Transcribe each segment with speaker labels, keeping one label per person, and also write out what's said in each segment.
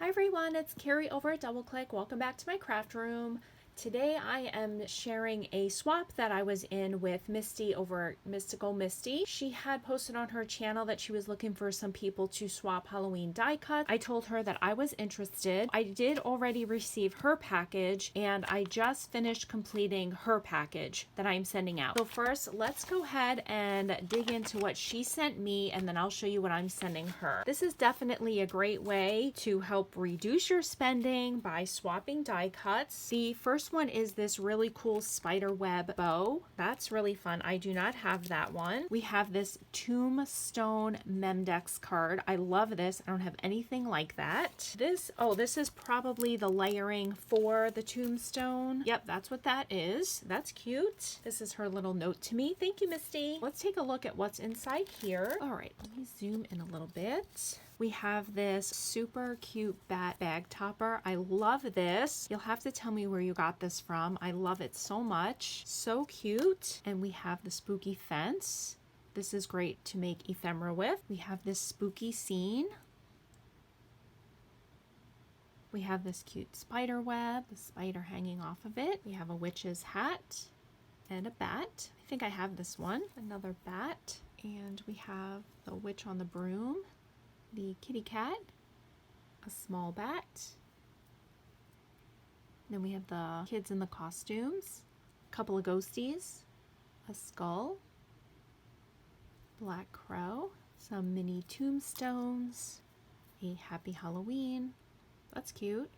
Speaker 1: Hi everyone, it's Carrie over at Double Click. Welcome back to my craft room. Today I am sharing a swap that I was in with Misty over at Mystical Misty. She had posted on her channel that she was looking for some people to swap Halloween die cuts. I told her that I was interested. I did already receive her package and I just finished completing her package that I'm sending out. So first, let's go ahead and dig into what she sent me and then I'll show you what I'm sending her. This is definitely a great way to help reduce your spending by swapping die cuts. The first one is this really cool spider web bow. That's really fun. I do not have that one. We have this Tombstone Memdex card. I love this. I don't have anything like that. This is probably the layering for the Tombstone. Yep, that's what that is. That's cute. This is her little note to me. Thank you, Misty. Let's take a look at what's inside here. All right, let me zoom in a little bit. We have this super cute bat bag topper. I love this. You'll have to tell me where you got this from. I love it so much. So cute. And we have the spooky fence. This is great to make ephemera with. We have this spooky scene. We have this cute spider web, the spider hanging off of it. We have a witch's hat and a bat. I think I have this one. Another bat. And we have the witch on the broom, the kitty cat, a small bat. Then we have the kids in the costumes, a couple of ghosties, a skull, black crow, some mini tombstones, a happy Halloween. That's cute.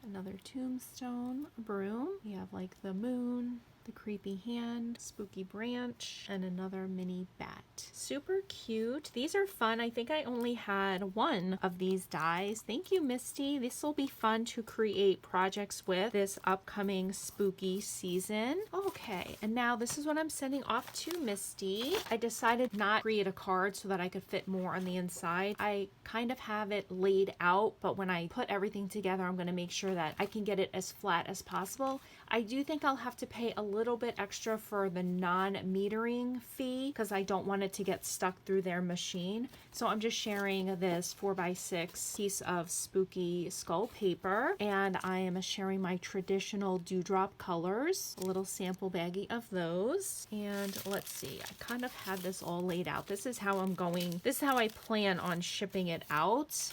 Speaker 1: Another tombstone, a broom. We have like the moon, the creepy hand, spooky branch, and another mini bat. Super cute. These are fun. I think I only had one of these dies. Thank you, Misty. This will be fun to create projects with this upcoming spooky season. Okay, and now this is what I'm sending off to Misty. I decided not to create a card so that I could fit more on the inside. I kind of have it laid out, but when I put everything together, I'm going to make sure that I can get it as flat as possible. I do think I'll have to pay a little bit extra for the non-metering fee because I don't want it to get stuck through their machine. So I'm just sharing this 4x6 piece of spooky skull paper, and I am sharing my traditional dewdrop colors, a little sample baggie of those. And let's see, I kind of had this all laid out. This is how I plan on shipping it out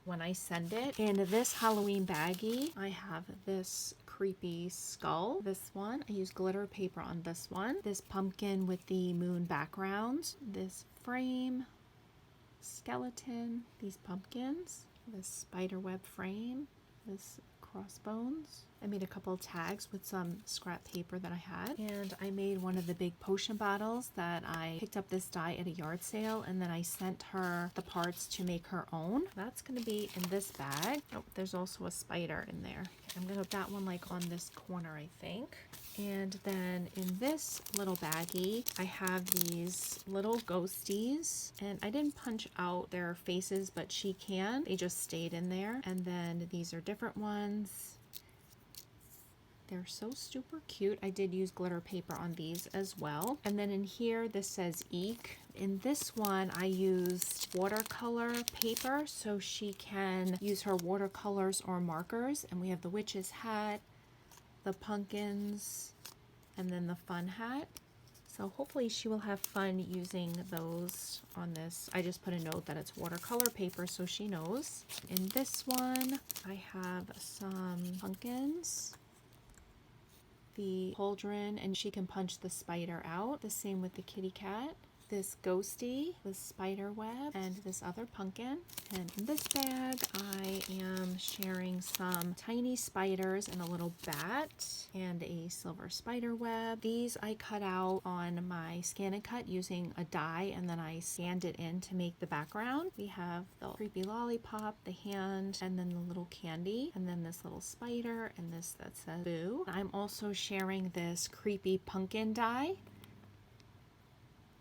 Speaker 1: when I send it. In this Halloween baggie, I have this creepy skull. This one, I use glitter paper on this one. This pumpkin with the moon background. This frame, skeleton, these pumpkins, this spider web frame, this crossbones. I made a couple of tags with some scrap paper that I had, and I made one of the big potion bottles that I picked up this die at a yard sale, and then I sent her the parts to make her own. That's going to be in this bag. Oh, there's also a spider in there. I'm going to put that one like on this corner, I think. And then in this little baggie, I have these little ghosties, and I didn't punch out their faces, but she can. They just stayed in there. And then these are different ones. They're so super cute. I did use glitter paper on these as well. And then in here, this says Eek. In this one, I used watercolor paper so she can use her watercolors or markers. And we have the witch's hat, the pumpkins, and then the fun hat. So hopefully she will have fun using those on this. I just put a note that it's watercolor paper so she knows. In this one, I have some pumpkins, the cauldron, and she can punch the spider out. The same with the kitty cat, this ghosty, this spider web, and this other pumpkin. And in this bag, I am sharing some tiny spiders and a little bat and a silver spider web. These I cut out on my Scan and Cut using a die, and then I scanned it in to make the background. We have the creepy lollipop, the hand, and then the little candy, and then this little spider, and this that says boo. I'm also sharing this creepy pumpkin die.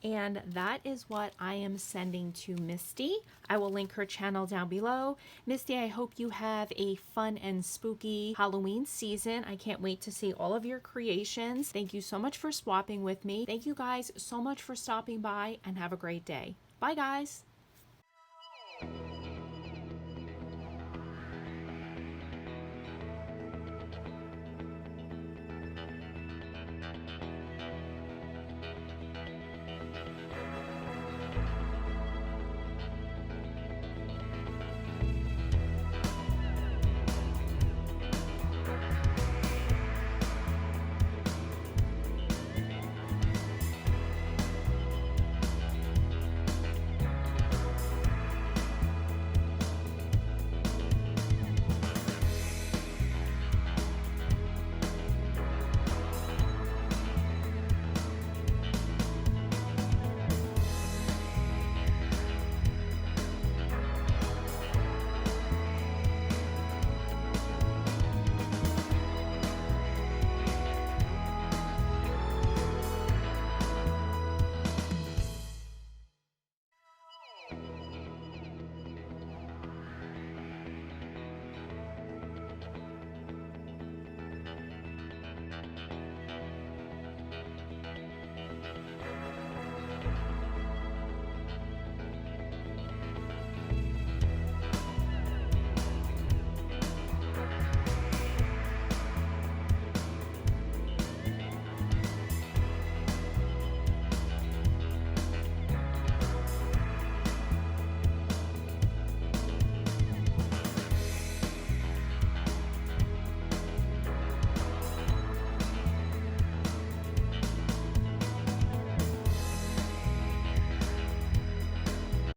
Speaker 1: And that is what I am sending to Misty. I will link her channel down below. Misty, I hope you have a fun and spooky Halloween season. I can't wait to see all of your creations. Thank you so much for swapping with me. Thank you guys so much for stopping by, and have a great day. Bye guys.